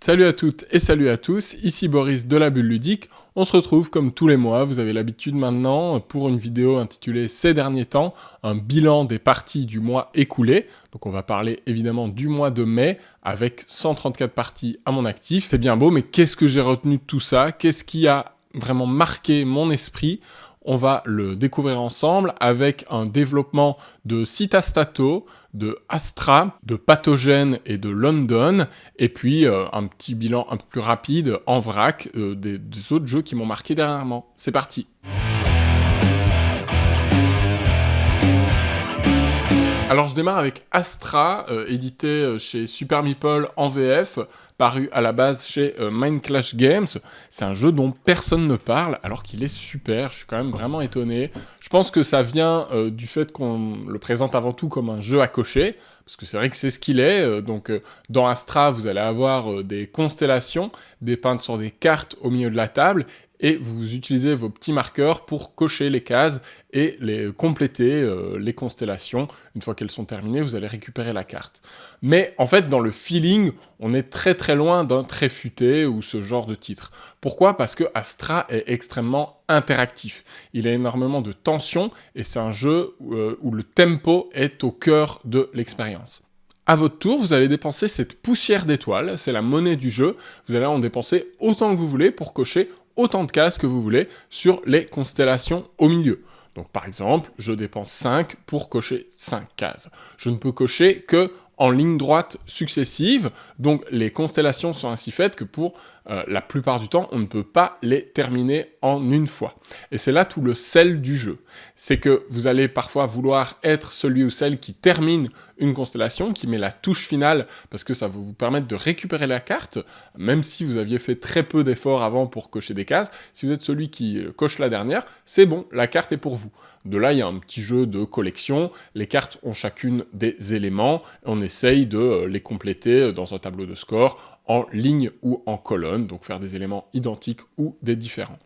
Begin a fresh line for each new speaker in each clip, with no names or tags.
Salut à toutes et salut à tous, ici Boris de la Bulle Ludique. On se retrouve comme tous les mois, vous avez l'habitude maintenant, pour une vidéo intitulée Ces derniers temps, un bilan des parties du mois écoulé. Donc on va parler évidemment du mois de mai, avec 134 parties à mon actif. C'est bien beau, mais qu'est-ce que j'ai retenu de tout ça? Qu'est-ce qui a vraiment marqué mon esprit? On va le découvrir ensemble avec un développement de Citastato, de Astra, de Pathogène et de London, et puis un petit bilan un peu plus rapide en vrac des autres jeux qui m'ont marqué dernièrement. C'est parti! Alors je démarre avec Astra, édité chez Super Meeple en VF, paru à la base chez Mind Clash Games. C'est un jeu dont personne ne parle, alors qu'il est super, je suis quand même vraiment étonné. Je pense que ça vient du fait qu'on le présente avant tout comme un jeu à cocher, parce que c'est vrai que c'est ce qu'il est. Dans Astra, vous allez avoir des constellations dépeintes sur des cartes au milieu de la table, et vous utilisez vos petits marqueurs pour cocher les cases et les compléter les constellations. Une fois qu'elles sont terminées, vous allez récupérer la carte. Mais en fait, dans le feeling, on est très très loin d'un Très Futé ou ce genre de titre. Pourquoi? Parce que Astra est extrêmement interactif. Il a énormément de tension et c'est un jeu où le tempo est au cœur de l'expérience. À votre tour, vous allez dépenser cette poussière d'étoiles, c'est la monnaie du jeu. Vous allez en dépenser autant que vous voulez pour cocher autant de cases que vous voulez sur les constellations au milieu. Donc par exemple, je dépense 5 pour cocher 5 cases. Je ne peux cocher que en ligne droite successive, donc les constellations sont ainsi faites que pour la plupart du temps, on ne peut pas les terminer en une fois. Et c'est là tout le sel du jeu. C'est que vous allez parfois vouloir être celui ou celle qui termine une constellation, qui met la touche finale, parce que ça va vous permettre de récupérer la carte, même si vous aviez fait très peu d'efforts avant pour cocher des cases. Si vous êtes celui qui coche la dernière, c'est bon, la carte est pour vous. De là, il y a un petit jeu de collection. Les cartes ont chacune des éléments. Et on essaye de les compléter dans un tableau de score en ligne ou en colonne, donc faire des éléments identiques ou des différents.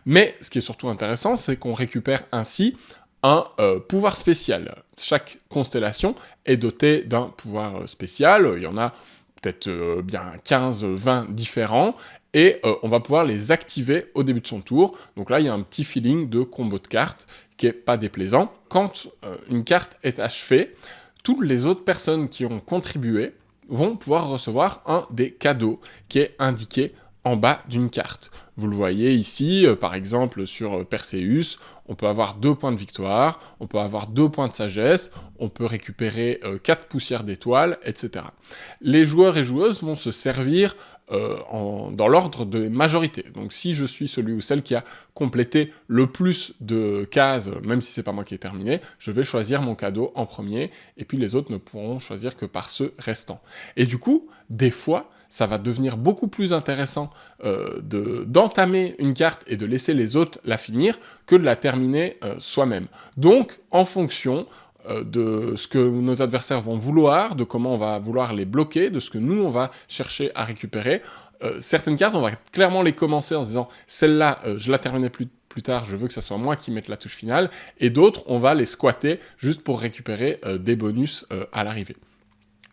Mais ce qui est surtout intéressant, c'est qu'on récupère ainsi un pouvoir spécial. Chaque constellation est dotée d'un pouvoir spécial. Il y en a peut-être bien 15-20 différents. Et on va pouvoir les activer au début de son tour. Donc là, il y a un petit feeling de combo de cartes qui est pas déplaisant. Quand une carte est achevée, toutes les autres personnes qui ont contribué vont pouvoir recevoir un des cadeaux qui est indiqué en bas d'une carte. Vous le voyez ici, par exemple sur Perseus, on peut avoir 2 points de victoire, on peut avoir 2 points de sagesse, on peut récupérer 4 poussières d'étoiles, etc. Les joueurs et joueuses vont se servir dans l'ordre de majorité. Donc si je suis celui ou celle qui a complété le plus de cases, même si c'est pas moi qui ai terminé, je vais choisir mon cadeau en premier, et puis les autres ne pourront choisir que par ceux restants. Et du coup, des fois, ça va devenir beaucoup plus intéressant d'entamer une carte et de laisser les autres la finir que de la terminer soi-même. Donc, en fonction de ce que nos adversaires vont vouloir, de comment on va vouloir les bloquer, de ce que nous, on va chercher à récupérer. Certaines cartes, on va clairement les commencer en se disant « celle-là, je la terminerai plus tard, je veux que ce soit moi qui mette la touche finale », et d'autres, on va les squatter juste pour récupérer des bonus à l'arrivée.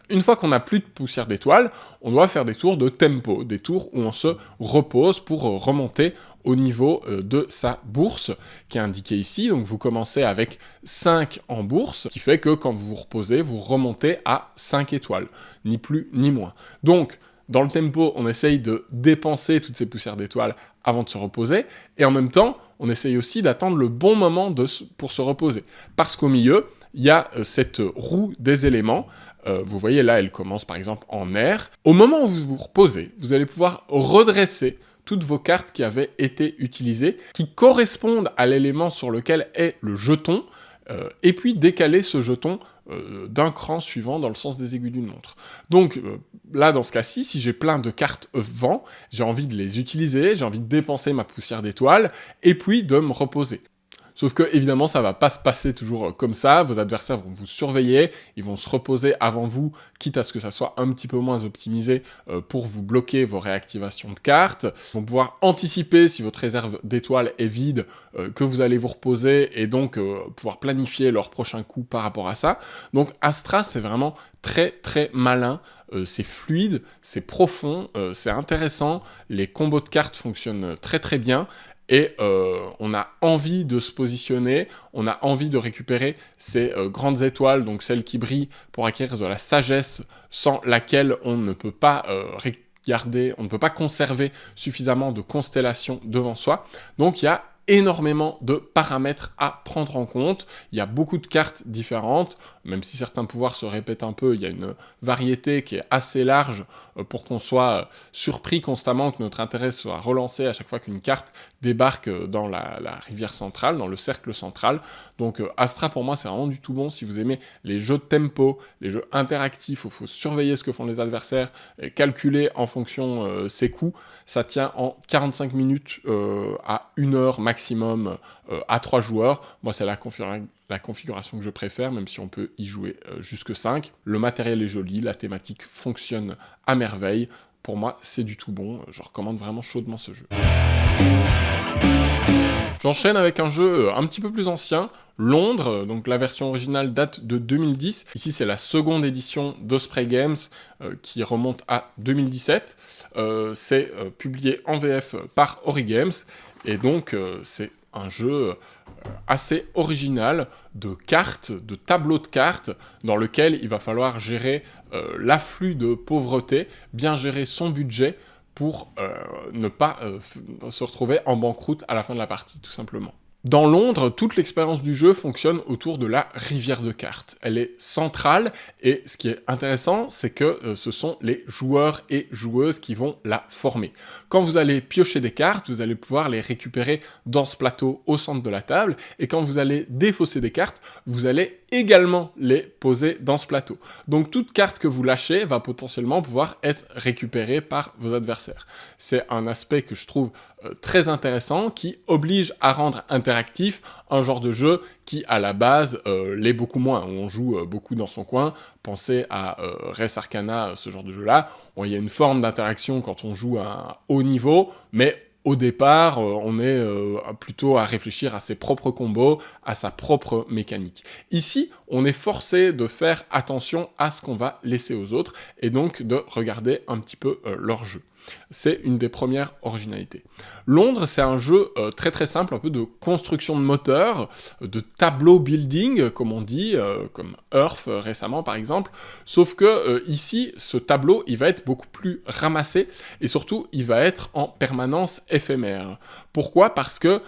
Une fois qu'on n'a plus de poussière d'étoiles, on doit faire des tours de tempo, des tours où on se repose pour remonter au niveau de sa bourse, qui est indiquée ici. Donc vous commencez avec 5 en bourse, ce qui fait que quand vous vous reposez, vous remontez à 5 étoiles, ni plus ni moins. Donc, dans le tempo, on essaye de dépenser toutes ces poussières d'étoiles avant de se reposer, et en même temps, on essaye aussi d'attendre le bon moment pour se reposer. Parce qu'au milieu, il y a cette roue des éléments. Vous voyez là, elle commence par exemple en air. Au moment où vous vous reposez, vous allez pouvoir redresser toutes vos cartes qui avaient été utilisées, qui correspondent à l'élément sur lequel est le jeton, et puis décaler ce jeton d'un cran suivant dans le sens des aiguilles d'une montre. Donc là, dans ce cas-ci, si j'ai plein de cartes vent, j'ai envie de les utiliser, j'ai envie de dépenser ma poussière d'étoiles, et puis de me reposer. Sauf que, évidemment, ça va pas se passer toujours comme ça. Vos adversaires vont vous surveiller, ils vont se reposer avant vous, quitte à ce que ça soit un petit peu moins optimisé pour vous bloquer vos réactivations de cartes. Ils vont pouvoir anticiper si votre réserve d'étoiles est vide, que vous allez vous reposer, et donc pouvoir planifier leur prochain coup par rapport à ça. Donc Astra, c'est vraiment très très malin c'est fluide, c'est profond, c'est intéressant, les combos de cartes fonctionnent très très bien, et on a envie de se positionner, on a envie de récupérer ces grandes étoiles, donc celles qui brillent, pour acquérir de la sagesse sans laquelle on ne peut pas on ne peut pas conserver suffisamment de constellations devant soi. Donc il y a énormément de paramètres à prendre en compte. Il y a beaucoup de cartes différentes, même si certains pouvoirs se répètent un peu, il y a une variété qui est assez large pour qu'on soit surpris constamment, que notre intérêt soit relancé à chaque fois qu'une carte débarque dans la rivière centrale, dans le cercle central. Donc Astra, pour moi, c'est vraiment du tout bon si vous aimez les jeux de tempo, les jeux interactifs où il faut surveiller ce que font les adversaires et calculer en fonction ses coups. Ça tient en 45 minutes à 1 heure maximum à 3 joueurs. Moi, c'est la configuration que je préfère, même si on peut y jouer jusque 5. Le matériel est joli, la thématique fonctionne à merveille. Pour moi, c'est du tout bon. Je recommande vraiment chaudement ce jeu. J'enchaîne avec un jeu un petit peu plus ancien, Londres, donc la version originale date de 2010. Ici, c'est la seconde édition d'Osprey Games qui remonte à 2017. C'est publié en VF par Ori Games, et donc c'est un jeu assez original de cartes, de tableaux de cartes, dans lequel il va falloir gérer l'afflux de pauvreté, bien gérer son budget, pour ne pas se retrouver en banqueroute à la fin de la partie, tout simplement. Dans Londres, toute l'expérience du jeu fonctionne autour de la rivière de cartes. Elle est centrale, et ce qui est intéressant, c'est que ce sont les joueurs et joueuses qui vont la former. Quand vous allez piocher des cartes, vous allez pouvoir les récupérer dans ce plateau au centre de la table, et quand vous allez défausser des cartes, vous allez également les poser dans ce plateau. Donc toute carte que vous lâchez va potentiellement pouvoir être récupérée par vos adversaires. C'est un aspect que je trouve très intéressant, qui oblige à rendre interactif un genre de jeu qui, à la base, l'est beaucoup moins. On joue beaucoup dans son coin. Pensez à Res Arcana, ce genre de jeu-là. Bon, il y a une forme d'interaction quand on joue à un haut niveau, mais au départ, on est plutôt à réfléchir à ses propres combos, à sa propre mécanique. Ici, on est forcé de faire attention à ce qu'on va laisser aux autres, et donc de regarder un petit peu leur jeu. C'est une des premières originalités. Londres, c'est un jeu très très simple, un peu de construction de moteur, de tableau building, comme on dit, comme Earth récemment par exemple, sauf que ici, ce tableau, il va être beaucoup plus ramassé, et surtout, il va être en permanence éphémère. Pourquoi ? Parce que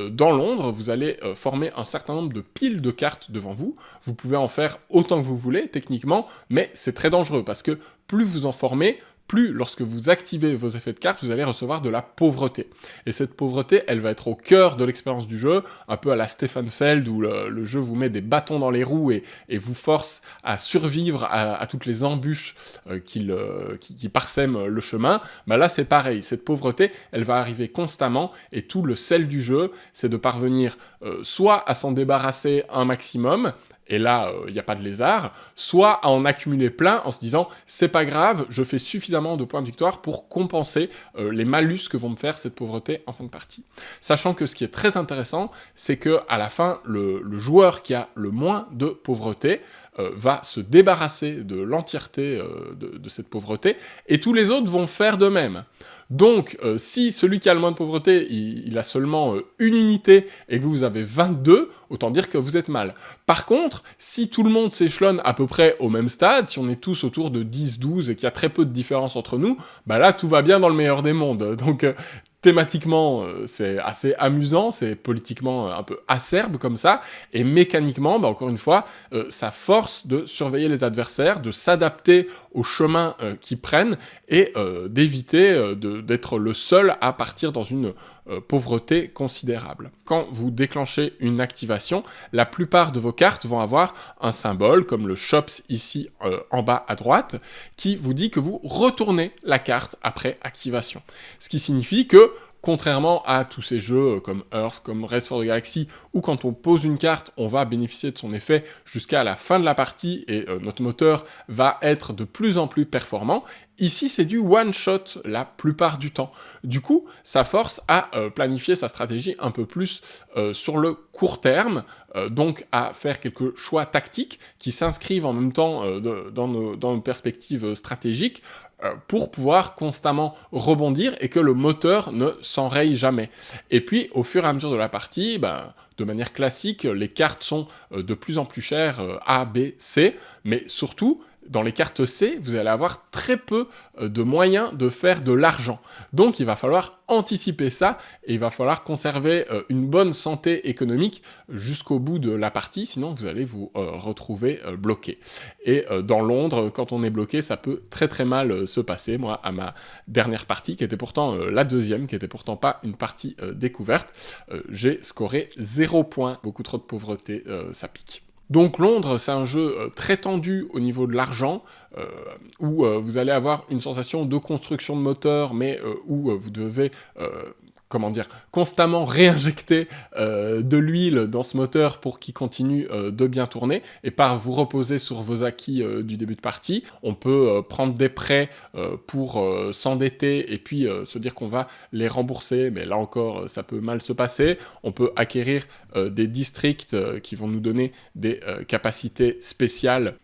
dans Londres, vous allez former un certain nombre de piles de cartes devant vous. Vous pouvez en faire autant que vous voulez, techniquement, mais c'est très dangereux, parce que plus vous en formez, plus, lorsque vous activez vos effets de cartes, vous allez recevoir de la pauvreté. Et cette pauvreté, elle va être au cœur de l'expérience du jeu, un peu à la Stefan Feld, où le jeu vous met des bâtons dans les roues et vous force à survivre à toutes les embûches qui parsèment le chemin. Bah là, c'est pareil. Cette pauvreté, elle va arriver constamment, et tout le sel du jeu, c'est de parvenir soit à s'en débarrasser un maximum, et là, il n'y a pas de lézard, soit à en accumuler plein en se disant « c'est pas grave, je fais suffisamment de points de victoire pour compenser les malus que vont me faire cette pauvreté en fin de partie ». Sachant que ce qui est très intéressant, c'est que à la fin, le joueur qui a le moins de pauvreté va se débarrasser de l'entièreté de cette pauvreté, et tous les autres vont faire de même. Donc, si celui qui a le moins de pauvreté, il a seulement une unité, et que vous avez 22, autant dire que vous êtes mal. Par contre, si tout le monde s'échelonne à peu près au même stade, si on est tous autour de 10-12 et qu'il y a très peu de différence entre nous, bah là, tout va bien dans le meilleur des mondes. Donc, thématiquement, c'est assez amusant, c'est politiquement un peu acerbe comme ça, et mécaniquement, bah encore une fois, ça force de surveiller les adversaires, de s'adapter au chemin qu'ils prennent, et d'éviter d'être le seul à partir dans une pauvreté considérable. Quand vous déclenchez une activation, la plupart de vos cartes vont avoir un symbole, comme le Shops ici en bas à droite, qui vous dit que vous retournez la carte après activation. Ce qui signifie que, contrairement à tous ces jeux comme Earth, comme Race for the Galaxy, où quand on pose une carte, on va bénéficier de son effet jusqu'à la fin de la partie, et notre moteur va être de plus en plus performant, Ici, c'est du one-shot la plupart du temps. Du coup, ça force à planifier sa stratégie un peu plus sur le court terme, donc à faire quelques choix tactiques qui s'inscrivent en même temps dans nos perspectives stratégiques pour pouvoir constamment rebondir et que le moteur ne s'enraye jamais. Et puis, au fur et à mesure de la partie, de manière classique, les cartes sont de plus en plus chères, A, B, C, mais surtout, dans les cartes C, vous allez avoir très peu de moyens de faire de l'argent. Donc il va falloir anticiper ça et il va falloir conserver une bonne santé économique jusqu'au bout de la partie, sinon vous allez vous retrouver bloqué. Et dans Londres, quand on est bloqué, ça peut très très mal se passer. Moi, à ma dernière partie, qui était pourtant la deuxième, qui était pourtant pas une partie découverte, j'ai scoré 0 points. Beaucoup trop de pauvreté, ça pique. Donc Londres, c'est un jeu très tendu au niveau de l'argent, où vous allez avoir une sensation de construction de moteur, mais où vous devez constamment réinjecter de l'huile dans ce moteur pour qu'il continue de bien tourner, et pas vous reposer sur vos acquis du début de partie. On peut prendre des prêts pour s'endetter et puis se dire qu'on va les rembourser, mais là encore, ça peut mal se passer. On peut acquérir des districts qui vont nous donner des capacités spéciales.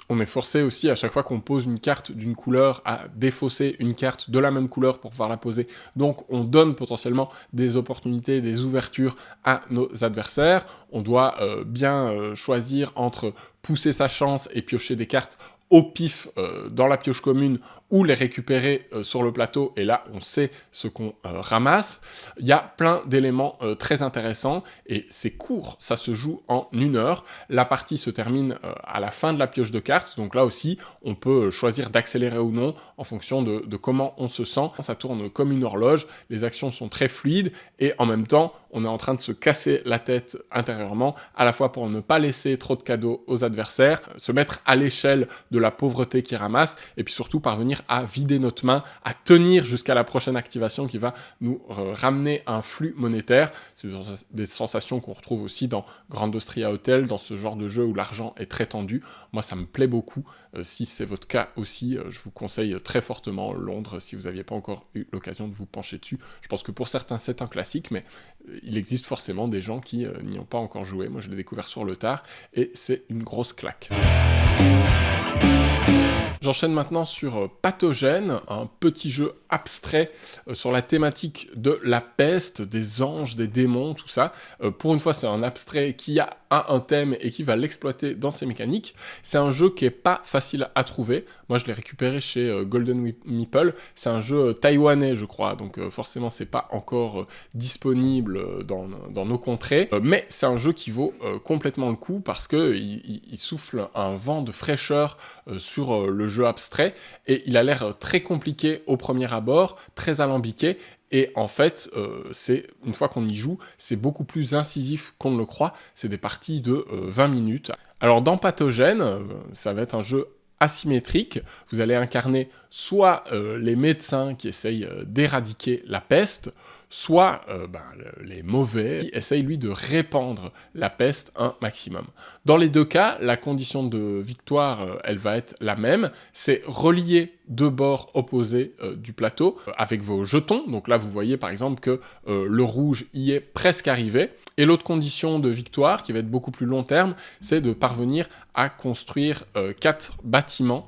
On est forcé aussi, à chaque fois qu'on pose une carte d'une couleur, à défausser une carte de la même couleur pour pouvoir la poser. Donc on donne potentiellement des opportunités, des ouvertures à nos adversaires. On doit bien choisir entre pousser sa chance et piocher des cartes au pif dans la pioche commune ou les récupérer sur le plateau, et là on sait ce qu'on ramasse. Il y a plein d'éléments très intéressants, et c'est court, ça se joue en 1 heure. La partie se termine à la fin de la pioche de cartes, donc là aussi on peut choisir d'accélérer ou non en fonction de comment on se sent. Ça tourne comme une horloge, les actions sont très fluides, et en même temps on est en train de se casser la tête intérieurement, à la fois pour ne pas laisser trop de cadeaux aux adversaires, se mettre à l'échelle de la pauvreté qu'ils ramassent, et puis surtout parvenir à vider notre main, à tenir jusqu'à la prochaine activation qui va nous ramener un flux monétaire. C'est des sensations qu'on retrouve aussi dans Grand Austria Hotel, dans ce genre de jeu où l'argent est très tendu. Moi, ça me plaît beaucoup. Si c'est votre cas aussi, je vous conseille très fortement Londres, si vous n'aviez pas encore eu l'occasion de vous pencher dessus. Je pense que pour certains, c'est un classique, mais il existe forcément des gens qui n'y ont pas encore joué. Moi, je l'ai découvert sur le tard, et c'est une grosse claque. J'enchaîne maintenant sur Pathogène, un petit jeu abstrait sur la thématique de la peste, des anges, des démons, tout ça. Pour une fois, c'est un abstrait qui a un thème et qui va l'exploiter dans ses mécaniques. C'est un jeu qui est pas facile à trouver. Moi, je l'ai récupéré chez Golden Meeple. C'est un jeu taïwanais, je crois, donc forcément, c'est pas encore disponible dans nos contrées. Mais c'est un jeu qui vaut complètement le coup parce que il souffle un vent de fraîcheur sur le jeu abstrait, et il a l'air très compliqué au premier abord, très alambiqué, et en fait, une fois qu'on y joue, c'est beaucoup plus incisif qu'on ne le croit. C'est des parties de 20 minutes. Alors dans Pathogène, ça va être un jeu asymétrique. Vous allez incarner soit les médecins qui essayent d'éradiquer la peste, soit les mauvais qui essayent, lui, de répandre la peste un maximum. Dans les deux cas, la condition de victoire, elle va être la même, c'est relier deux bords opposés du plateau avec vos jetons. Donc là, vous voyez par exemple que le rouge y est presque arrivé. Et l'autre condition de victoire, qui va être beaucoup plus long terme, c'est de parvenir à construire 4 bâtiments,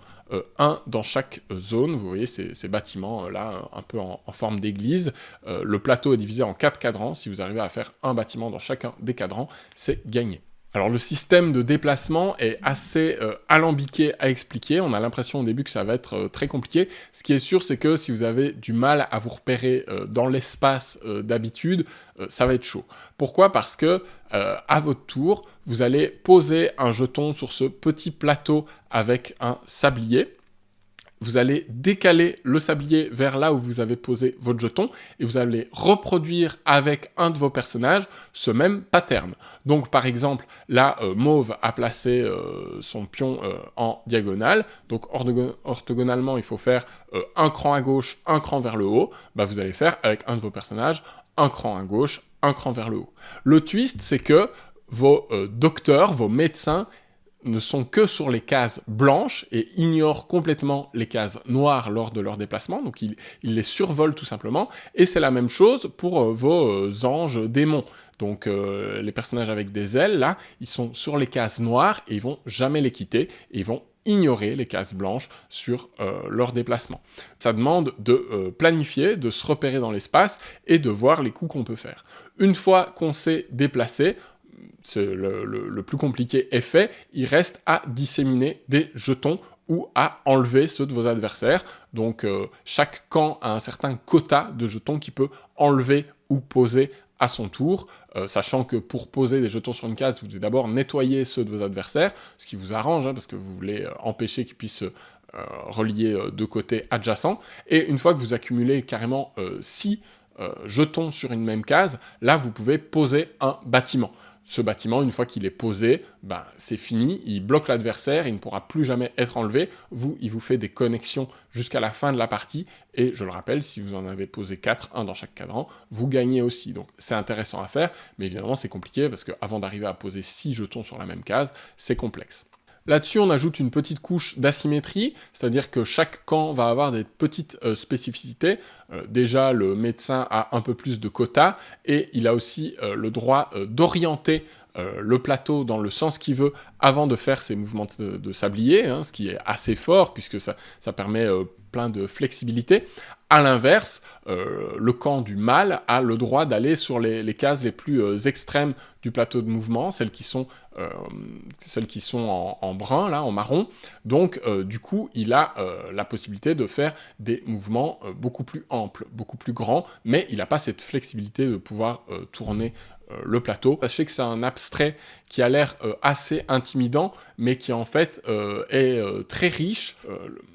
un dans chaque zone. Vous voyez ces bâtiments-là, un peu en forme d'église. Le plateau est divisé en 4 cadrans. Si vous arrivez à faire un bâtiment dans chacun des cadrans, c'est gagné. Alors le système de déplacement est assez alambiqué à expliquer. On a l'impression au début que ça va être très compliqué. Ce qui est sûr, c'est que si vous avez du mal à vous repérer dans l'espace d'habitude, ça va être chaud. Pourquoi ? Parce que à votre tour, vous allez poser un jeton sur ce petit plateau avec un sablier. Vous allez décaler le sablier vers là où vous avez posé votre jeton, et vous allez reproduire avec un de vos personnages ce même pattern. Donc par exemple, là, Mauve a placé son pion en diagonale, donc orthogonalement, il faut faire un cran à gauche, un cran vers le haut. Vous allez faire avec un de vos personnages un cran à gauche, un cran vers le haut. Le twist, c'est que vos docteurs, vos médecins, ne sont que sur les cases blanches et ignorent complètement les cases noires lors de leur déplacement, donc ils les survolent tout simplement, et c'est la même chose pour vos anges démons. Donc les personnages avec des ailes, là, ils sont sur les cases noires et ils vont jamais les quitter, et ils vont ignorer les cases blanches sur leur déplacement. Ça demande de planifier, de se repérer dans l'espace et de voir les coups qu'on peut faire. Une fois qu'on s'est déplacé, c'est le plus compliqué est fait, il reste à disséminer des jetons ou à enlever ceux de vos adversaires. Donc chaque camp a un certain quota de jetons qu'il peut enlever ou poser à son tour, sachant que pour poser des jetons sur une case, vous devez d'abord nettoyer ceux de vos adversaires, ce qui vous arrange, parce que vous voulez empêcher qu'ils puissent relier deux côtés adjacents. Et une fois que vous accumulez carrément 6 jetons sur une même case, là vous pouvez poser un bâtiment. Ce bâtiment, une fois qu'il est posé, c'est fini, il bloque l'adversaire, il ne pourra plus jamais être enlevé. Il vous fait des connexions jusqu'à la fin de la partie, et je le rappelle, si vous en avez posé 4, un dans chaque cadran, vous gagnez aussi. Donc c'est intéressant à faire, mais évidemment c'est compliqué, parce qu'avant d'arriver à poser 6 jetons sur la même case, c'est complexe. Là-dessus, on ajoute une petite couche d'asymétrie, c'est-à-dire que chaque camp va avoir des petites spécificités. Déjà, le médecin a un peu plus de quotas, et il a aussi le droit d'orienter le plateau dans le sens qu'il veut avant de faire ses mouvements de sablier, ce qui est assez fort, puisque ça permet plein de flexibilité. A l'inverse, le camp du mal a le droit d'aller sur les cases les plus extrêmes du plateau de mouvement, celles qui sont en brun, là, en marron. Donc, du coup, il a la possibilité de faire des mouvements beaucoup plus amples, beaucoup plus grands, mais il n'a pas cette flexibilité de pouvoir tourner le plateau. Sachez que c'est un abstrait qui a l'air assez intimidant, mais qui en fait est très riche.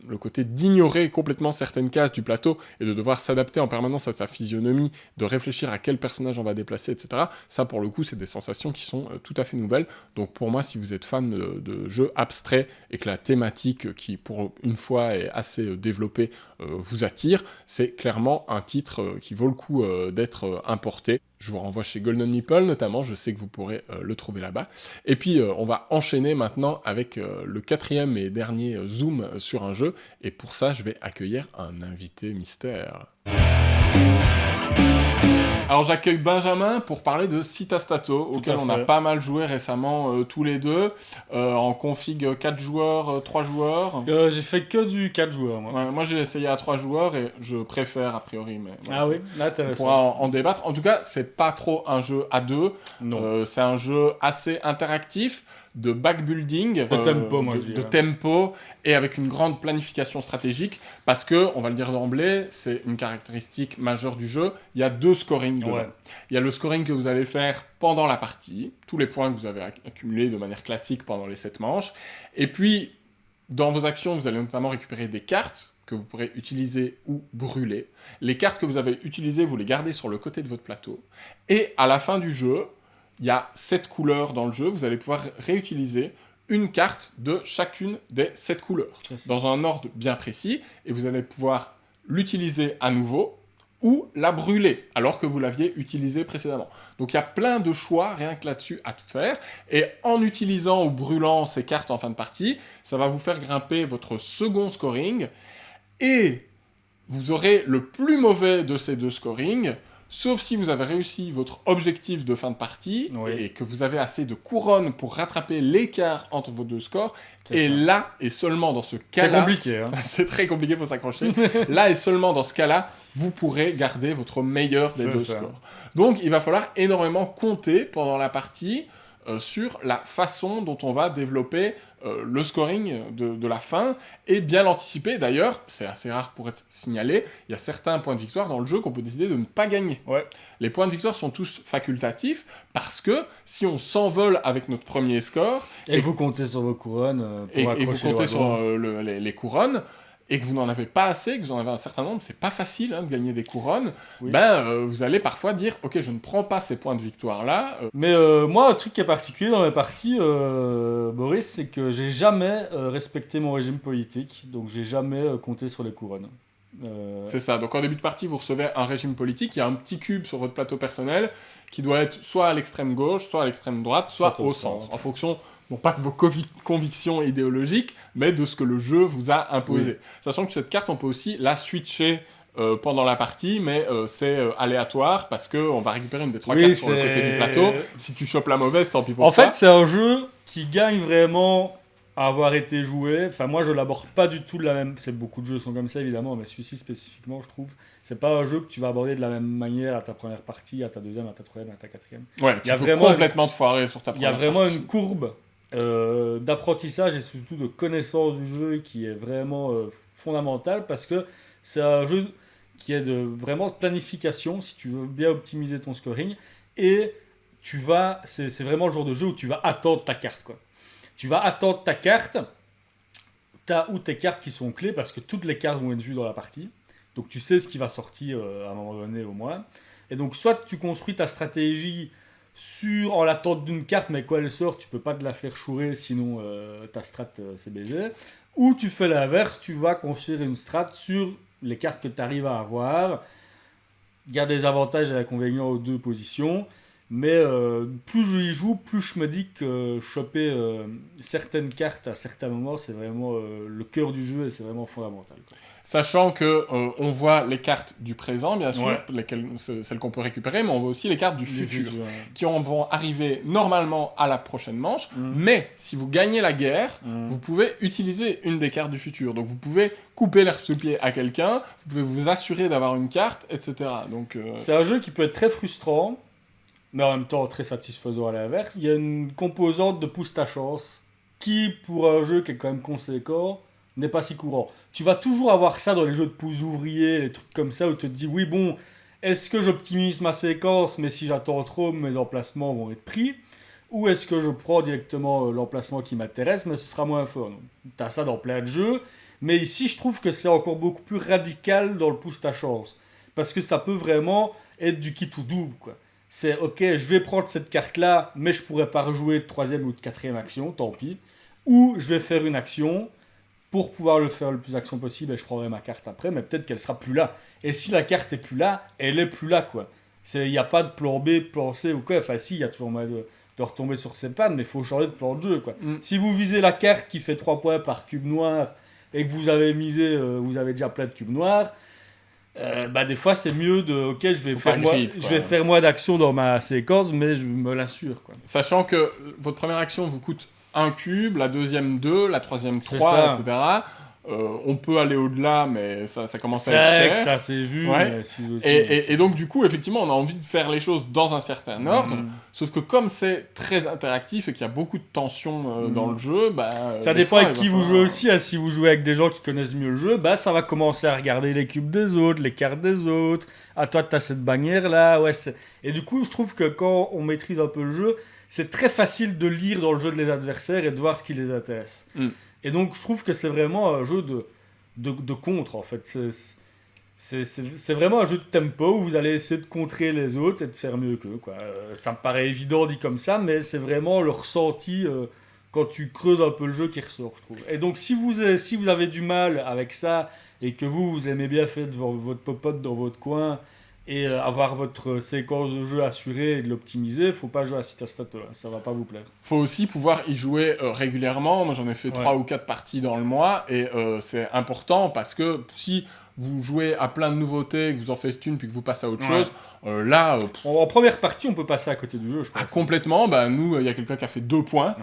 Le côté d'ignorer complètement certaines cases du plateau et de devoir s'adapter en permanence à sa physionomie, de réfléchir à quel personnage on va déplacer, etc. Ça, pour le coup, c'est des sensations qui sont tout à fait nouvelles. Donc pour moi, si vous êtes fan de jeux abstraits et que la thématique, qui pour une fois est assez développée, vous attire, c'est clairement un titre qui vaut le coup d'être importé. Je vous renvoie chez Golden Meeple notamment, je sais que vous pourrez le trouver là-bas. Et puis on va enchaîner maintenant avec le 4e et dernier zoom sur un jeu, et pour ça je vais accueillir un invité mystère. Alors j'accueille Benjamin pour parler de Cittastato, auquel on a pas mal joué récemment tous les deux, en config 4 joueurs, 3 joueurs.
J'ai fait que du 4 joueurs, moi.
Ouais, moi j'ai essayé à 3 joueurs et je préfère a priori, mais...
Ah oui,
on pourra en débattre. En tout cas, c'est pas trop un jeu à 2, c'est un jeu assez interactif, de backbuilding, de tempo, et avec une grande planification stratégique, parce que, on va le dire d'emblée, c'est une caractéristique majeure du jeu, il y a 2 scorings dedans. Ouais. Il y a le scoring que vous allez faire pendant la partie, tous les points que vous avez accumulés de manière classique pendant les 7 manches, et puis, dans vos actions, vous allez notamment récupérer des cartes que vous pourrez utiliser ou brûler. Les cartes que vous avez utilisées, vous les gardez sur le côté de votre plateau, et à la fin du jeu, il y a 7 couleurs dans le jeu, vous allez pouvoir réutiliser une carte de chacune des 7 couleurs, dans un ordre bien précis, et vous allez pouvoir l'utiliser à nouveau, ou la brûler, alors que vous l'aviez utilisée précédemment. Donc il y a plein de choix, rien que là-dessus, à faire, et en utilisant ou brûlant ces cartes en fin de partie, ça va vous faire grimper votre second scoring, et vous aurez le plus mauvais de ces 2 scorings, sauf si vous avez réussi votre objectif de fin de partie, et que vous avez assez de couronnes pour rattraper l'écart entre vos 2 scores. Et là, et seulement dans ce cas-là...
C'est compliqué, hein.
C'est très compliqué, il faut s'accrocher. Là, et seulement dans ce cas-là, vous pourrez garder votre meilleur des 2 scores. Donc, il va falloir énormément compter pendant la partie sur la façon dont on va développer le scoring de la fin, et bien l'anticiper. D'ailleurs, c'est assez rare pour être signalé, il y a certains points de victoire dans le jeu qu'on peut décider de ne pas gagner. Ouais. Les points de victoire sont tous facultatifs, parce que si on s'envole avec notre premier score...
Et vous comptez sur vos couronnes pour accrocher
et vous comptez sur les couronnes, et que vous n'en avez pas assez, que vous en avez un certain nombre, c'est pas facile de gagner des couronnes, vous allez parfois dire « Ok, je ne prends pas ces points de victoire-là. »
Mais moi, un truc qui est particulier dans mes parties, Boris, c'est que j'ai jamais respecté mon régime politique, donc j'ai jamais compté sur les couronnes.
C'est ça, donc en début de partie, vous recevez un régime politique, il y a un petit cube sur votre plateau personnel qui doit être soit à l'extrême gauche, soit à l'extrême droite, soit au centre, en fonction non pas de vos convictions idéologiques, mais de ce que le jeu vous a imposé. Sachant que cette carte, on peut aussi la switcher pendant la partie, mais c'est aléatoire parce qu'on va récupérer une des 3 cartes sur le côté du plateau. Si tu chopes la mauvaise, tant pis pour toi.
En fait, c'est un jeu qui gagne vraiment à avoir été joué. Enfin, moi, je l'aborde pas du tout de la même... Beaucoup de jeux sont comme ça, évidemment, mais celui-ci spécifiquement, je trouve, c'est pas un jeu que tu vas aborder de la même manière à ta première partie, à ta deuxième, à ta troisième, à ta quatrième.
Ouais, tu peux complètement te foirer sur ta première partie.
Il y a vraiment une courbe d'apprentissage et surtout de connaissance du jeu qui est vraiment fondamentale parce que c'est un jeu qui est vraiment de planification si tu veux bien optimiser ton scoring et c'est vraiment le genre de jeu où tu vas attendre ta carte, quoi. Tu vas attendre ta carte, t'as ou tes cartes qui sont clés parce que toutes les cartes vont être vues dans la partie, donc tu sais ce qui va sortir à un moment donné au moins, et donc soit tu construis ta stratégie en l'attente d'une carte, mais quand elle sort, tu peux pas te la faire chourer, sinon ta strat c'est baisé. Ou tu fais l'inverse, tu vas construire une strat sur les cartes que tu arrives à avoir. Il y a des avantages et des inconvénients aux deux positions, mais plus je y joue, plus je me dis que choper certaines cartes à certains moments, c'est vraiment le cœur du jeu et c'est vraiment fondamental, quoi.
Sachant que on voit les cartes du présent, bien sûr, celles qu'on peut récupérer, mais on voit aussi les cartes du futur, qui vont arriver normalement à la prochaine manche. Mais si vous gagnez la guerre, vous pouvez utiliser une des cartes du futur. Donc vous pouvez couper l'herbe sous le pied à quelqu'un, vous pouvez vous assurer d'avoir une carte, etc. Donc,
c'est un jeu qui peut être très frustrant, mais en même temps très satisfaisant à l'inverse. Il y a une composante de pousse ta chance, qui pour un jeu qui est quand même conséquent, n'est pas si courant. Tu vas toujours avoir ça dans les jeux de pouces ouvriers, les trucs comme ça, où tu te dis, oui bon, est-ce que j'optimise ma séquence, mais si j'attends trop, mes emplacements vont être pris, ou est-ce que je prends directement l'emplacement qui m'intéresse, mais ce sera moins fort. Tu as ça dans plein de jeux, mais ici je trouve que c'est encore beaucoup plus radical dans le pouce ta chance, parce que ça peut vraiment être du kit ou double, quoi. C'est ok, je vais prendre cette carte-là, mais je pourrais pas rejouer de troisième ou de quatrième action, tant pis, ou je vais faire une action, pour pouvoir le faire le plus action possible, et je prendrai ma carte après, mais peut-être qu'elle sera plus là. Et si la carte est plus là, elle est plus là, quoi. Il n'y a pas de plan B, plan C ou quoi. Enfin, si, il y a toujours moyen de retomber sur ses pannes, mais il faut changer de plan de jeu, quoi. Si vous visez la carte qui fait 3 points par cube noir, et que vous avez misé, vous avez déjà plein de cubes noirs, des fois c'est mieux de ok, je vais faire moins d'action dans ma séquence, mais je me l'assure, quoi.
Sachant que votre première action vous coûte 1 cube, la deuxième 2, la troisième 3, etc. On peut aller au-delà, mais ça commence à être cher.
Ça s'est vu.
Ouais. Et donc, du coup, effectivement, on a envie de faire les choses dans un certain ordre. Sauf que comme c'est très interactif et qu'il y a beaucoup de tension dans le jeu,
ça dépend avec qui vous jouez aussi. Si vous jouez avec des gens qui connaissent mieux le jeu, ça va commencer à regarder les cubes des autres, les cartes des autres. Ah, toi, t'as cette bannière-là. Ouais, et du coup, je trouve que quand on maîtrise un peu le jeu, c'est très facile de lire dans le jeu de les adversaires et de voir ce qui les intéresse. Et donc, je trouve que c'est vraiment un jeu de contre, en fait. C'est vraiment un jeu de tempo où vous allez essayer de contrer les autres et de faire mieux qu'eux, quoi. Ça me paraît évident dit comme ça, mais c'est vraiment le ressenti quand tu creuses un peu le jeu qui ressort, je trouve. Et donc, si vous avez du mal avec ça et que vous aimez bien faire votre popote dans votre coin et avoir votre séquence de jeu assurée et de l'optimiser, faut pas jouer à Citastat, ça va pas vous plaire.
Faut aussi pouvoir y jouer régulièrement. Moi, j'en ai fait 3 ou 4 parties dans le mois et c'est important parce que si vous jouez à plein de nouveautés, que vous en faites une puis que vous passez à autre chose, là...
En première partie, on peut passer à côté du jeu, je pense.
Complètement. Nous, il y a quelqu'un qui a fait 2 points.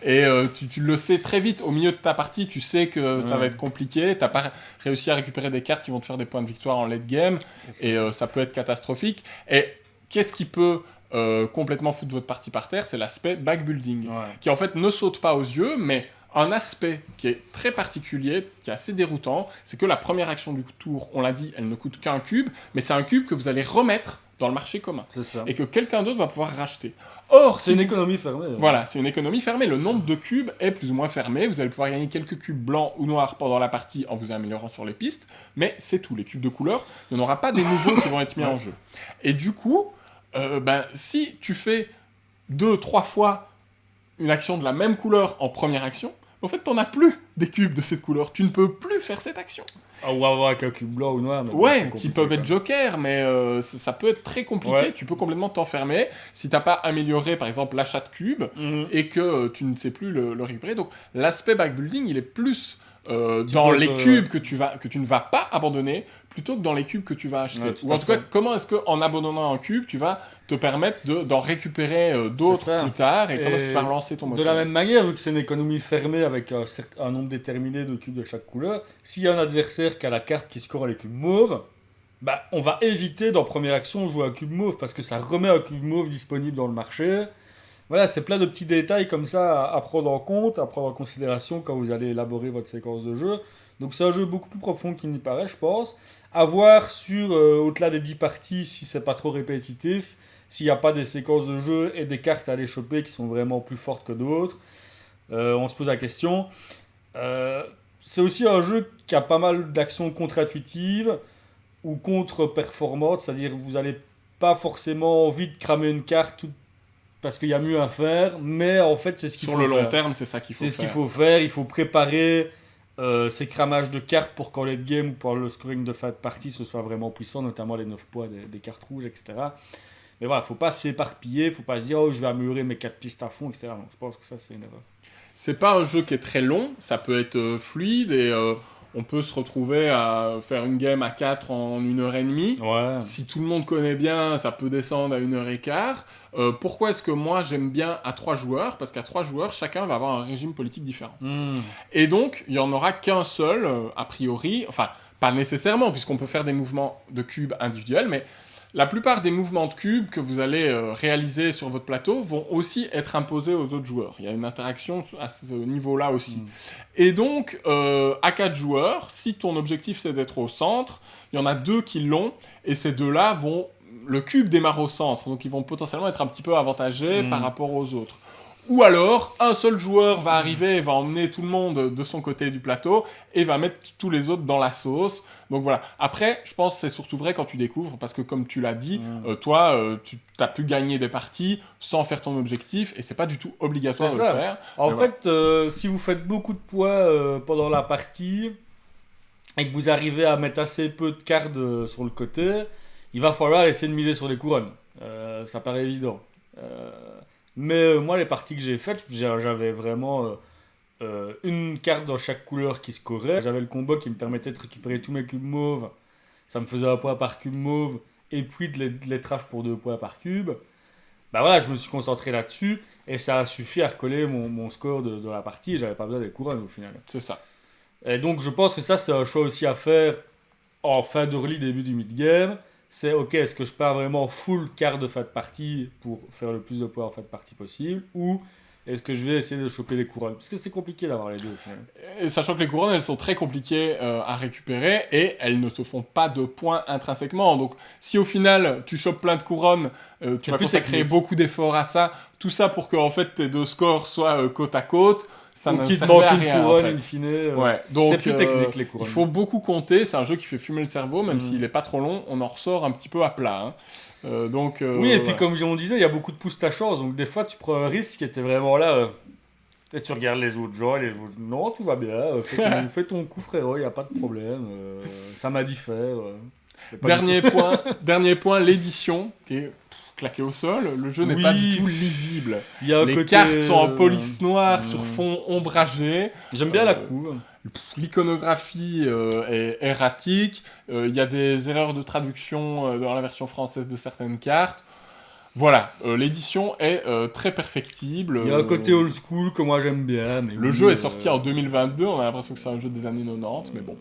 Et tu le sais très vite. Au milieu de ta partie, tu sais que ça va être compliqué. T'as pas réussi à récupérer des cartes qui vont te faire des points de victoire en late game. Et ça peut être catastrophique. Et qu'est-ce qui peut complètement foutre votre partie par terre? C'est l'aspect backbuilding. Qui, en fait, ne saute pas aux yeux, mais... Un aspect qui est très particulier, qui est assez déroutant, c'est que la première action du tour, on l'a dit, elle ne coûte qu'un cube, mais c'est un cube que vous allez remettre dans le marché commun.
C'est ça.
Et que quelqu'un d'autre va pouvoir racheter. Or,
c'est une économie fermée.
Voilà, c'est une économie fermée. Le nombre de cubes est plus ou moins fermé. Vous allez pouvoir gagner quelques cubes blancs ou noirs pendant la partie en vous améliorant sur les pistes, mais c'est tout. Les cubes de couleur, il n'y en aura pas des nouveaux qui vont être mis en jeu. Et du coup, si tu fais 2-3 fois une action de la même couleur en première action, en fait, t'en as plus des cubes de cette couleur. Tu ne peux plus faire cette action.
Ah, ou avoir avec un cube blanc ou noir. Mais
Ouais,
bon,
qui peuvent être joker, mais ça peut être très compliqué.
Ouais.
Tu peux complètement t'enfermer si t'as pas amélioré, par exemple, l'achat de cubes et que tu ne sais plus le récupérer. Donc, l'aspect backbuilding, il est plus dans les cubes que tu ne vas pas abandonner plutôt que dans les cubes que tu vas acheter.
Ouais,
Ou en tout cas, comment est-ce qu'en abandonnant un cube, tu vas te permettre d'en récupérer d'autres plus tard et comment est-ce que tu vas relancer ton moteur.
De la même manière, vu que c'est une économie fermée avec un nombre déterminé de cubes de chaque couleur, s'il y a un adversaire qui a la carte qui score les cubes mauves, bah, on va éviter dans première action jouer un cube mauve parce que ça remet un cube mauve disponible dans le marché. Voilà, c'est plein de petits détails comme ça à prendre en compte, à prendre en considération quand vous allez élaborer votre séquence de jeu. Donc c'est un jeu beaucoup plus profond qu'il n'y paraît, je pense. À voir sur, au-delà des 10 parties, si c'est pas trop répétitif, s'il n'y a pas des séquences de jeu et des cartes à aller choper qui sont vraiment plus fortes que d'autres. On se pose la question. C'est aussi un jeu qui a pas mal d'actions contre-intuitives ou contre-performantes, c'est-à-dire que vous n'avez pas forcément envie de cramer une carte parce qu'il y a mieux à faire, mais en fait c'est ce qu'il faut faire.
Sur le long terme, c'est ça qu'il faut faire.
C'est ce qu'il faut faire, il faut préparer ces cramages de cartes pour qu'en late game ou pour le scoring de fin de partie ce soit vraiment puissant, notamment les 9 poids des cartes rouges, etc. Mais voilà, il ne faut pas s'éparpiller, il ne faut pas se dire oh, je vais améliorer mes 4 pistes à fond, etc. Donc, je pense que ça c'est une erreur.
C'est pas un jeu qui est très long, ça peut être fluide et on peut se retrouver à faire une game à 4 en 1h30.
Ouais.
Si tout le monde connaît bien, ça peut descendre à 1h15. Pourquoi est-ce que moi j'aime bien à 3 joueurs ? Parce qu'à 3 joueurs, chacun va avoir un régime politique différent. Et donc, il n'y en aura qu'un seul, a priori, enfin, pas nécessairement, puisqu'on peut faire des mouvements de cubes individuels, mais la plupart des mouvements de cubes que vous allez réaliser sur votre plateau vont aussi être imposés aux autres joueurs. Il y a une interaction à ce niveau-là aussi. Et donc, à 4 joueurs, si ton objectif c'est d'être au centre, il y en a 2 qui l'ont, et ces 2-là vont... Le cube démarre au centre, donc ils vont potentiellement être un petit peu avantagés par rapport aux autres. Ou alors, un seul joueur va arriver et va emmener tout le monde de son côté du plateau et va mettre tous les autres dans la sauce. Donc voilà. Après, je pense que c'est surtout vrai quand tu découvres, parce que comme tu l'as dit, toi, tu as pu gagner des parties sans faire ton objectif et c'est pas du tout obligatoire de le faire.
En fait, si vous faites beaucoup de poids pendant la partie et que vous arrivez à mettre assez peu de cartes sur le côté, il va falloir essayer de miser sur les couronnes. Ça paraît évident. Mais moi, les parties que j'ai faites, j'avais vraiment une carte dans chaque couleur qui scorait. J'avais le combo qui me permettait de récupérer tous mes cubes mauves. Ça me faisait un point par cube mauve. Et puis de lettrage pour 2 points par cube. Bah voilà, je me suis concentré là-dessus. Et ça a suffi à recoller mon score de la partie. J'avais pas besoin des couronnes au final.
C'est ça.
Et donc je pense que ça, c'est un choix aussi à faire en fin d'early, début du mid-game. C'est ok, est-ce que je pars vraiment full quart de fin de partie pour faire le plus de points en fin de partie possible, ou est-ce que je vais essayer de choper les couronnes ? Parce que c'est compliqué d'avoir les deux au final.
Et sachant que les couronnes, elles sont très compliquées à récupérer et elles ne te font pas de points intrinsèquement. Donc si au final tu chopes plein de couronnes, tu vas consacrer beaucoup d'efforts à ça, tout ça pour que en fait, tes 2 scores soient côte à côte. Ça ne servait à rien,
couronne,
en fait.
in fine,
ouais, donc,
c'est plus technique les couronnes.
Il faut beaucoup compter, c'est un jeu qui fait fumer le cerveau, même s'il n'est pas trop long, on en ressort un petit peu à plat. Hein.
Oui, et puis comme on disait, il y a beaucoup de pouces ta chance, donc des fois tu prends un risque qui était vraiment là. Et tu regardes les autres gens, et les autres, non, tout va bien, fais ton coup frérot, il n'y a pas de problème, ça m'a dit faire.
Dernier point, l'édition, qui est claqué au sol, le jeu n'est pas du tout lisible. Les cartes sont en police noire sur fond ombragé.
J'aime bien la couve.
L'iconographie est erratique. Il y a des erreurs de traduction dans la version française de certaines cartes. Voilà, l'édition est très perfectible.
Il y a un côté old school que moi j'aime bien. Mais
le jeu est sorti en 2022, on a l'impression que c'est un jeu des années 90, mais bon.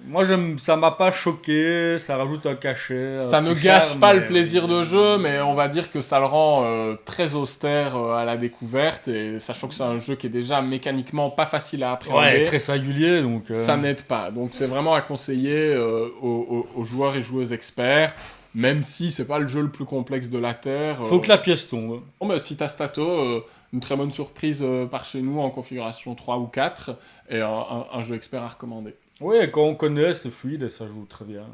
Moi, ça m'a pas choqué, ça rajoute un cachet.
Ça ne gâche pas le plaisir de jeu, mais on va dire que ça le rend très austère à la découverte, et sachant que c'est un jeu qui est déjà mécaniquement pas facile à appréhender.
Ouais, très singulier, donc...
Ça n'aide pas. Donc c'est vraiment à conseiller aux joueurs et joueuses experts, même si c'est pas le jeu le plus complexe de la Terre.
Faut que la pièce tombe.
Bon, bah, si t'as Stato, une très bonne surprise par chez nous en configuration 3 ou 4, et un jeu expert à recommander.
Oui, quand on connaît, c'est fluide et ça joue très bien.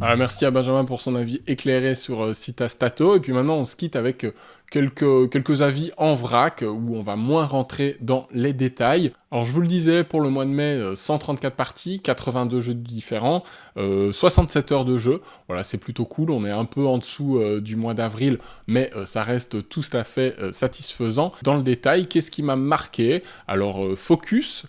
Merci à Benjamin pour son avis éclairé sur Cita Stato. Et puis maintenant, on se quitte avec quelques avis en vrac où on va moins rentrer dans les détails. Alors je vous le disais, pour le mois de mai, 134 parties, 82 jeux différents, 67 heures de jeu. Voilà, c'est plutôt cool, on est un peu en dessous du mois d'avril, mais ça reste tout à fait satisfaisant. Dans le détail, qu'est-ce qui m'a marqué? Alors Focus,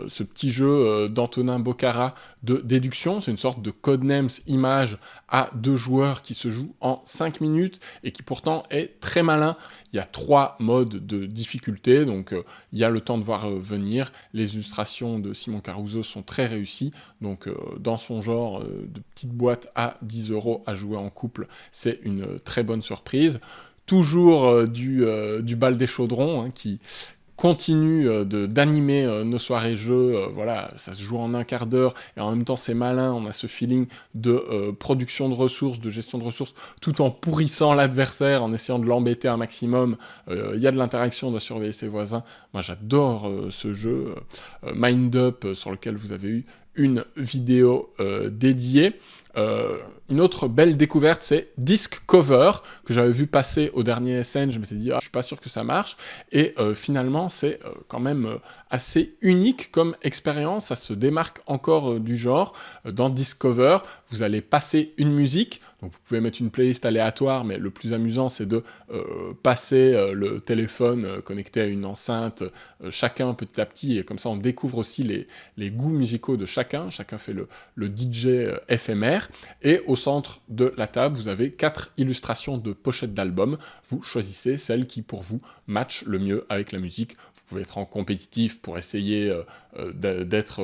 ce petit jeu d'Antonin Bocara de déduction, c'est une sorte de Codenames image à 2 joueurs qui se joue en 5 minutes et qui pourtant est très malin. Il y a 3 modes de difficulté, donc il y a le temps de voir venir. Les illustrations de Simon Caruso sont très réussies, donc dans son genre de petite boîte à 10 € à jouer en couple, c'est une très bonne surprise. Toujours du bal des chaudrons, hein, qui continue d'animer nos soirées jeux, voilà, ça se joue en un quart d'heure, et en même temps c'est malin, on a ce feeling de production de ressources, de gestion de ressources, tout en pourrissant l'adversaire, en essayant de l'embêter un maximum. Il y a de l'interaction, on doit surveiller ses voisins. Moi j'adore ce jeu, Mind Up, sur lequel vous avez eu une vidéo dédiée. Une autre belle découverte, c'est Disc Cover, que j'avais vu passer au dernier SN. Je m'étais dit, je suis pas sûr que ça marche. Et finalement, c'est quand même assez unique comme expérience. Ça se démarque encore du genre. Dans Disc Cover, vous allez passer une musique. Donc vous pouvez mettre une playlist aléatoire, mais le plus amusant, c'est de passer le téléphone connecté à une enceinte, chacun petit à petit. Et comme ça, on découvre aussi les goûts musicaux de chacun. Chacun fait le DJ éphémère. Et au centre de la table, vous avez 4 illustrations de pochettes d'albums. Vous choisissez celle qui, pour vous, match le mieux avec la musique. Vous pouvez être en compétitif pour essayer d'être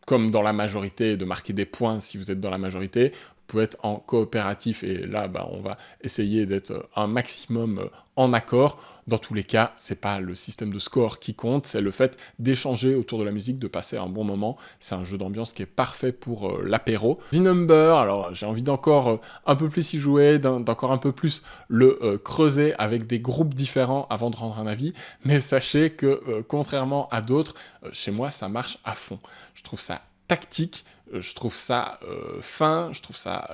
comme dans la majorité, de marquer des points si vous êtes dans la majorité. Vous pouvez être en coopératif et là, on va essayer d'être un maximum en accord. Dans tous les cas, c'est pas le système de score qui compte, c'est le fait d'échanger autour de la musique, de passer un bon moment. C'est un jeu d'ambiance qui est parfait pour l'apéro. The Number, alors j'ai envie d'encore un peu plus y jouer, d'encore un peu plus le creuser avec des groupes différents avant de rendre un avis, mais sachez que contrairement à d'autres, chez moi ça marche à fond. Je trouve ça tactique, je trouve ça fin, je trouve ça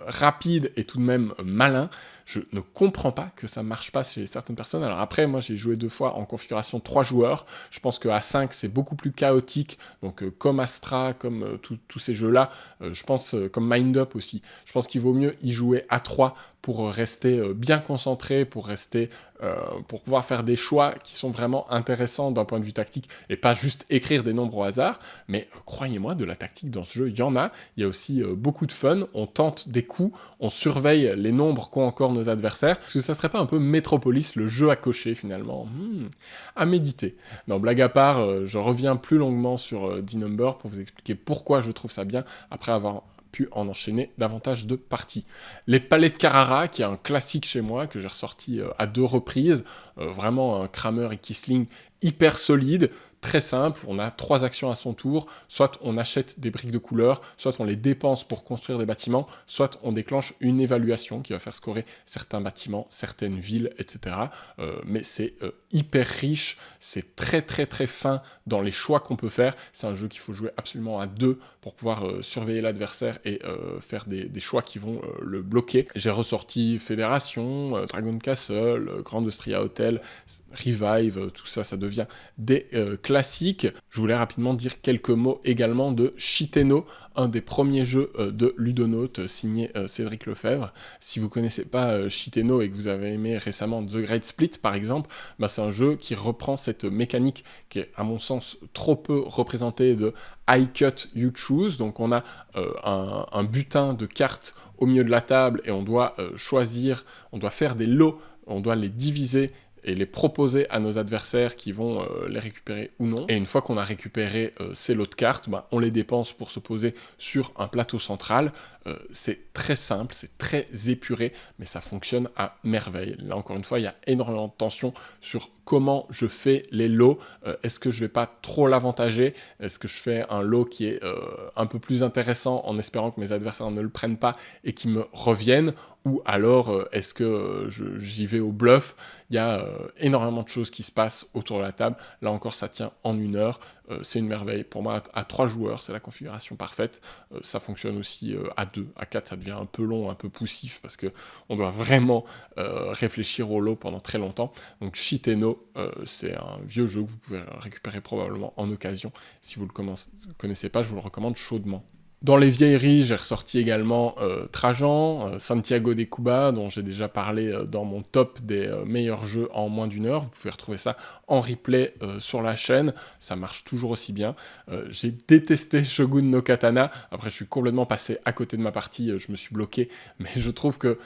rapide et tout de même malin. Je ne comprends pas que ça ne marche pas chez certaines personnes. Alors après, moi j'ai joué 2 fois en configuration 3 joueurs. Je pense qu'à 5 c'est beaucoup plus chaotique. Donc comme Astra, comme tous ces jeux-là, je pense comme Mind Up aussi. Je pense qu'il vaut mieux y jouer à 3 pour rester bien concentré, pour pouvoir faire des choix qui sont vraiment intéressants d'un point de vue tactique et pas juste écrire des nombres au hasard. Mais croyez-moi, de la tactique dans ce jeu, il y en a. Il y a aussi beaucoup de fun. On tente des coups, on surveille les nombres qu'ont encore nos adversaires. Est-ce que ça serait pas un peu Metropolis, le jeu à cocher finalement? À méditer. Non, blague à part, je reviens plus longuement sur The Number pour vous expliquer pourquoi je trouve ça bien après avoir pu en enchaîner davantage de parties. Les Palais de Carrara, qui est un classique chez moi, que j'ai ressorti à 2 reprises, vraiment un Kramer et Kisling hyper solide, très simple, on a 3 actions à son tour, soit on achète des briques de couleur, soit on les dépense pour construire des bâtiments, soit on déclenche une évaluation qui va faire scorer certains bâtiments, certaines villes, etc. Mais c'est hyper riche, c'est très très très fin dans les choix qu'on peut faire, c'est un jeu qu'il faut jouer absolument à 2 pour pouvoir surveiller l'adversaire et faire des choix qui vont le bloquer. J'ai ressorti Fédération, Dragon Castle, Grand Austria Hotel, Revive, tout ça, ça devient des classiques. Je voulais rapidement dire quelques mots également de Shiteno, un des premiers jeux de Ludonote signé Cédric Lefebvre. Si vous connaissez pas Shiteno et que vous avez aimé récemment The Great Split par exemple, c'est un jeu qui reprend cette mécanique qui est à mon sens trop peu représentée de I cut, you choose. Donc on a un butin de cartes au milieu de la table et on doit choisir, on doit faire des lots, on doit les diviser et les proposer à nos adversaires qui vont les récupérer ou non. Et une fois qu'on a récupéré ces lots de cartes, on les dépense pour se poser sur un plateau central. C'est très simple, c'est très épuré, mais ça fonctionne à merveille. Là, encore une fois, il y a énormément de tension sur comment je fais les lots. Est-ce que je vais pas trop l'avantager? Est-ce que je fais un lot qui est un peu plus intéressant en espérant que mes adversaires ne le prennent pas et qu'ils me reviennent? ou alors est-ce que j'y vais au bluff. Il y a énormément de choses qui se passent autour de la table. Là encore, ça tient en 1 heure. C'est une merveille. Pour moi, à 3 joueurs, c'est la configuration parfaite. Ça fonctionne aussi à 2. À 4, ça devient un peu long, un peu poussif, parce qu'on doit vraiment réfléchir au lot pendant très longtemps. Donc Cheat & No, c'est un vieux jeu que vous pouvez récupérer probablement en occasion. Si vous ne le connaissez pas, je vous le recommande chaudement. Dans les vieilleries, j'ai ressorti également Trajan, Santiago de Cuba, dont j'ai déjà parlé dans mon top des meilleurs jeux en moins d'1 heure. Vous pouvez retrouver ça en replay sur la chaîne, ça marche toujours aussi bien. J'ai détesté Shogun no Katana, après je suis complètement passé à côté de ma partie, je me suis bloqué, mais je trouve que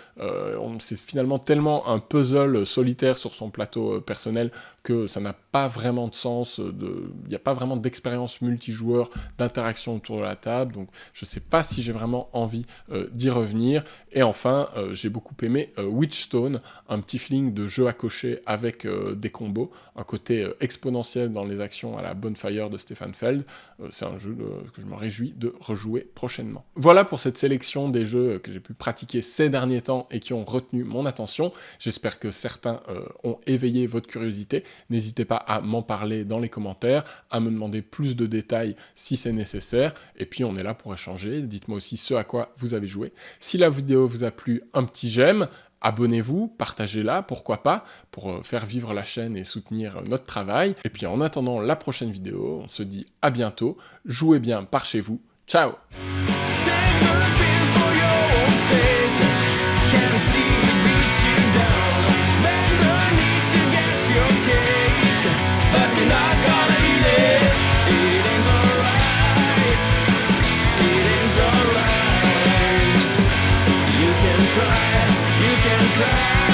c'est finalement tellement un puzzle solitaire sur son plateau personnel que ça n'a pas vraiment de sens, il n'y a pas vraiment d'expérience multijoueur, d'interaction autour de la table, donc je ne sais pas si j'ai vraiment envie d'y revenir. Et enfin, j'ai beaucoup aimé Witchstone, un petit feeling de jeu à cocher avec des combos, un côté exponentiel dans les actions à la Bonfire de Stefan Feld. C'est un jeu que je me réjouis de rejouer prochainement. Voilà pour cette sélection des jeux que j'ai pu pratiquer ces derniers temps et qui ont retenu mon attention. J'espère que certains ont éveillé votre curiosité. N'hésitez pas à m'en parler dans les commentaires, à me demander plus de détails si c'est nécessaire. Et puis on est là pour échanger. Dites-moi aussi ce à quoi vous avez joué. Si la vidéo vous a plu, un petit j'aime. Abonnez-vous, partagez-la, pourquoi pas, pour faire vivre la chaîne et soutenir notre travail. Et puis en attendant la prochaine vidéo, on se dit à bientôt. Jouez bien par chez vous. Ciao! Try